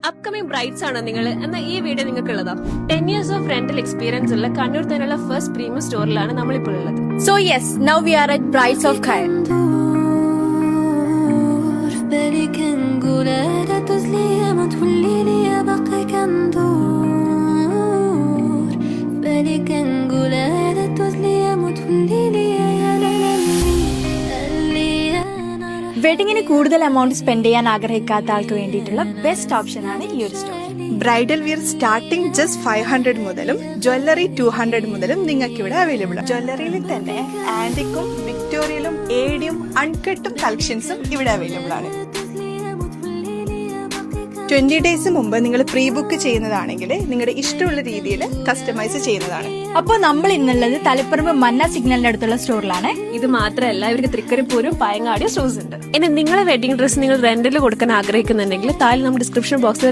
Upcoming brides ആണോ നിങ്ങൾ എന്ന ഈ വീഡിയോ നിങ്ങൾക്കുള്ളതാ 10 years ഓഫ് റെന്റൽ എക്സ്പീരിയൻസ് ഉള്ള കണ്ണൂർ തന്നെയുള്ള ഫസ്റ്റ് പ്രീമിയം സ്റ്റോറിലാണ് നമ്മളിപ്പോൾ ഉള്ളത്. So yes, now we are at Brides of Khair. വെഡിങ്ങിന് കൂടുതൽ എമൗണ്ട് സ്പെൻഡ് ചെയ്യാൻ ആഗ്രഹിക്കാത്ത ആൾക്ക് വേണ്ടിയിട്ടുള്ള ബെസ്റ്റ് ഓപ്ഷൻ ആണ് ഈ ഒരു store. Bridal wear starting just 500 മുതലും ജ്വല്ലറി 200 മുതലും നിങ്ങൾക്ക് ഇവിടെ അവൈലബിൾ ആണ്. ജ്വല്ലറിയിൽ തന്നെ ആന്റിക്കും വിക്ടോറിയയിലും ഏഡിയും അൺകട്ടും കളക്ഷൻസും ഇവിടെ അവൈലബിൾ ആണ്. 20 days മുമ്പ് നിങ്ങൾ പ്രീ ബുക്ക് ചെയ്യുന്നതാണെങ്കിൽ നിങ്ങളുടെ ഇഷ്ടമുള്ള രീതിയിൽ കസ്റ്റമൈസ് ചെയ്യുന്നതാണ്. അപ്പോൾ നമ്മൾ ഇന്നുള്ളത് തളിപ്പറമ്പ് മന്ന സിഗ്നലിന്റെ അടുത്തുള്ള സ്റ്റോറിലാണ്. ഇത് മാത്രമല്ല ഇവർക്ക് തൃക്കരിപ്പൂരും പയങ്ങാടിയും സ്റ്റോഴ്സ് ഉണ്ട്. ഇനി നിങ്ങളെ വെഡിങ് ഡ്രസ് നിങ്ങൾ റെന്റിൽ കൊടുക്കാൻ ആഗ്രഹിക്കുന്നുണ്ടെങ്കിൽ താഴെ നമ്മുടെ ഡിസ്ക്രിപ്ഷൻ ബോക്സിൽ